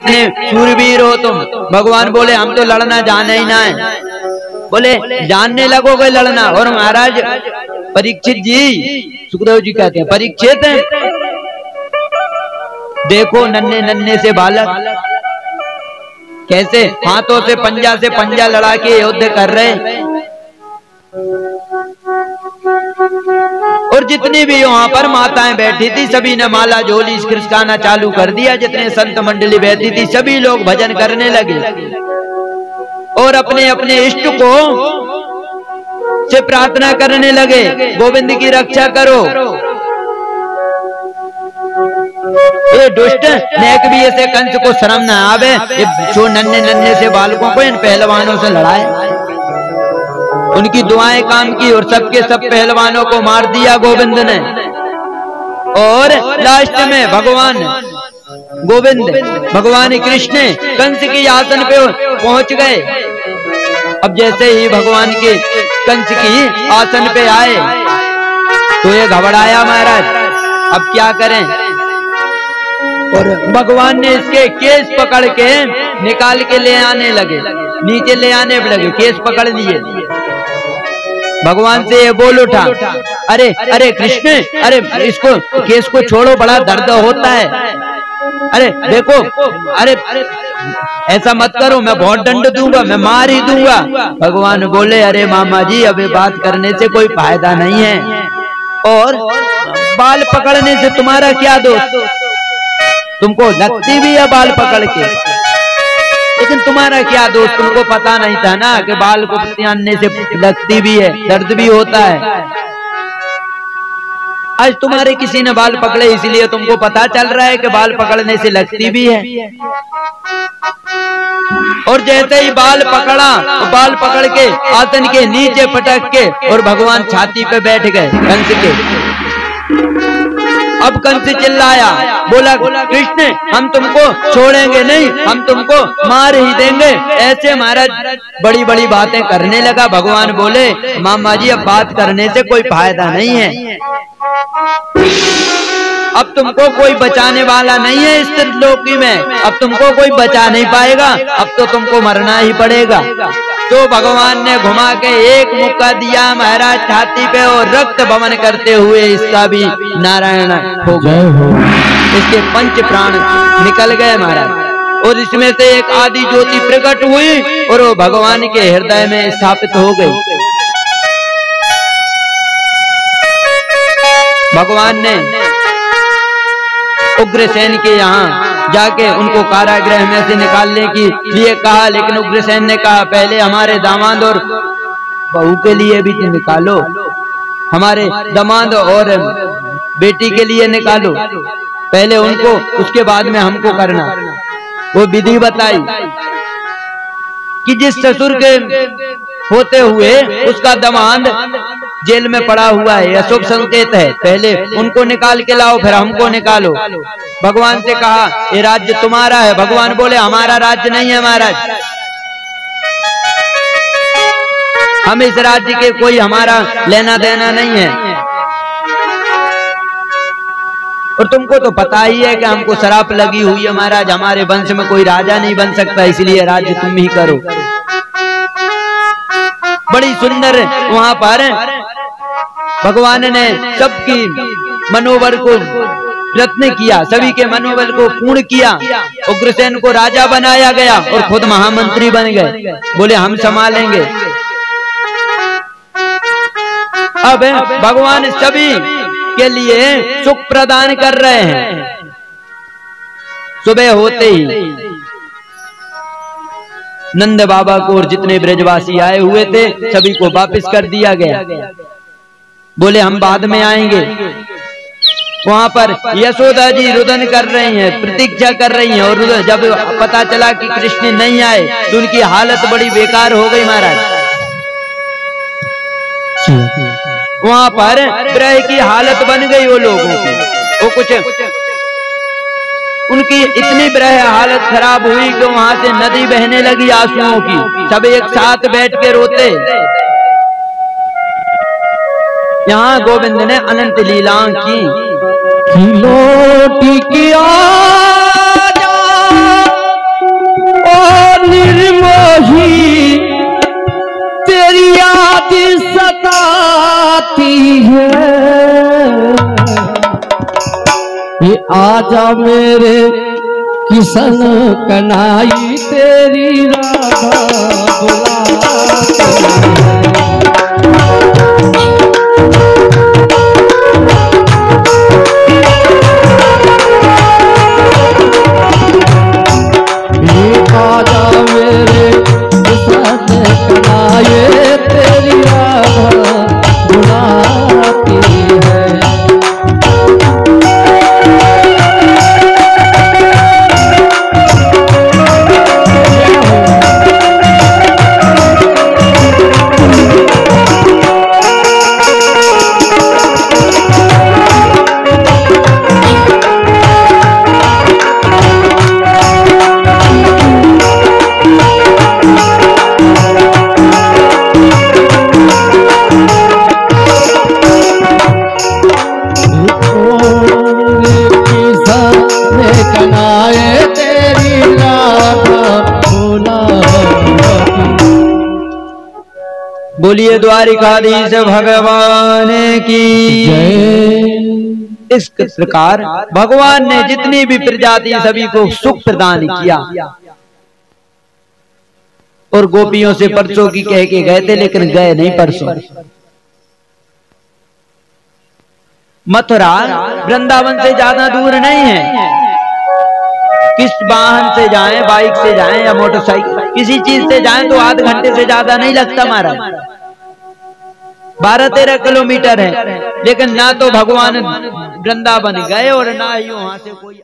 कितने सूरवीर हो तुम। भगवान बोले हम तो लड़ना जाने ही ना है। बोले जानने लगोगे लड़ना। और महाराज परीक्षित जी, सुखदेव जी कहते हैं परीक्षित देखो नन्हे नन्हे से बालक कैसे हाथों से पंजा लड़ा के युद्ध कर रहे। और जितनी भी वहां पर माताएं बैठी थी सभी ने माला झोली खिसकाना चालू कर दिया। जितने संत मंडली बैठी थी सभी लोग भजन करने लगे और अपने अपने इष्ट को से प्रार्थना करने लगे, गोविंद की रक्षा करो। ये दुष्ट नेक भी ऐसे कंस को शर्म न आवे, जो नन्हे नन्हे से बालकों को इन पहलवानों से लड़ाए। उनकी दुआएं काम की और सबके सब पहलवानों को मार दिया गोविंद ने। और लास्ट में भगवान गोविंद भगवान कृष्ण कंस की आसन पे पहुंच गए। अब जैसे ही भगवान के कंस की आसन पे आए तो ये घबराया महाराज, अब क्या करें। और भगवान ने इसके केस पकड़ के निकाल के ले आने लगे, नीचे ले आने लगे, केस पकड़ लिए। भगवान से ये बोल उठा, अरे अरे कृष्ण, अरे इसको केस को छोड़ो, बड़ा दर्द होता है। अरे देखो, अरे ऐसा मत करो, मैं बहुत दंड दूंगा, मैं मार ही दूंगा। भगवान बोले अरे मामा जी अभी बात करने से कोई फायदा नहीं है, और बाल पकड़ने से तुम्हारा क्या दोष, तुमको लगती भी है बाल पकड़ के, लेकिन तुम्हारा क्या दोष, तुमको पता नहीं था ना कि बाल को पकड़ने से लगती भी है, दर्द भी होता है। आज तुम्हारे किसी ने बाल पकड़े इसलिए तुमको पता चल रहा है कि बाल पकड़ने से लगती भी है। और जैसे ही बाल पकड़ा तो बाल पकड़ के आसन के नीचे पटक के और भगवान छाती पे बैठ गए कंस के। अब कंस चिल्लाया, बोला कृष्ण हम तुमको छोड़ेंगे नहीं, हम तुमको मार ही देंगे। ऐसे महाराज बड़ी बड़ी बातें करने लगा। भगवान बोले मामा जी अब बात करने से कोई फायदा नहीं है, अब तुमको कोई बचाने वाला नहीं है इस त्रिलोकी में, अब तुमको कोई बचा नहीं पाएगा, अब तो तुमको मरना ही पड़ेगा। तो भगवान ने घुमा के एक मुक्का दिया महाराज छाती पे और रक्त भवन करते हुए इसका भी नारायण हो गए, इसके पंच प्राण निकल गए महाराज। और इसमें से एक आदि ज्योति प्रकट हुई और वो भगवान के हृदय में स्थापित हो गई। भगवान ने उग्रसेन के यहाँ जाके उनको कारागृह में से निकालने के लिए कहा, लेकिन उग्रसेन ने कहा पहले हमारे दामाद और बहू के लिए भी तो निकालो, हमारे दामाद और बेटी के लिए निकालो, पहले उनको, उसके बाद में हमको करना। वो विधि बताई कि जिस ससुर के होते हुए उसका दामाद जेल में पड़ा हुआ है, यह शुभ संकेत है, पहले उनको निकाल के लाओ फिर हमको निकालो। भगवान से कहा ये राज्य तुम्हारा है। भगवान बोले हमारा राज्य नहीं है महाराज, हम इस राज्य के कोई हमारा लेना देना नहीं है। और तुमको तो पता ही है कि हमको शराप लगी हुई है महाराज, हमारे वंश में कोई राजा नहीं बन सकता, इसलिए राज्य तुम ही करो। बड़ी सुंदर वहां पर भगवान ने सबकी मनोबल को प्रयत्न किया, सभी के मनोबल को पूर्ण किया। उग्रसेन को राजा बनाया गया और खुद महामंत्री बन गए, बोले हम संभालेंगे। अब भगवान सभी के लिए सुख प्रदान कर रहे हैं। सुबह होते ही नंद बाबा को और जितने ब्रजवासी आए हुए थे सभी को वापस कर दिया गया, बोले हम बाद में आएंगे। वहां पर यशोदा जी रुदन कर रही हैं, प्रतीक्षा कर रही हैं, और जब पता चला कि कृष्ण नहीं आए तो उनकी हालत बड़ी बेकार हो गई महाराज। वहां पर विरह की हालत बन गई वो लोगों की, वो कुछ उनकी इतनी विरह हालत खराब हुई कि वहां से नदी बहने लगी आंसुओं की, सब एक साथ बैठ के रोते। यहाँ गोविंद ने अनंत लीलाओं की लौटी किया आजा मेरे किशन कन्हई तेरी राधा बुलाती है। आजा मेरे किशन कन्हई तेरी राधा बुलाती है। बोलिए द्वारिकाधीश भगवान की जय। इस प्रकार भगवान ने जितनी भी प्रजाति सभी को सुख प्रदान किया और गोपियों से परसों की कह के गए थे, लेकिन गए नहीं परसों। मथुरा वृंदावन से ज्यादा दूर नहीं है। किस वाहन से जाएं, बाइक से जाएं या मोटरसाइकिल, किसी चीज से जाएं तो आध घंटे से ज्यादा नहीं लगता हमारा। 12-13 किलोमीटर है, लेकिन ना तो भगवान वृंदावन गए और ना ही वहां से कोई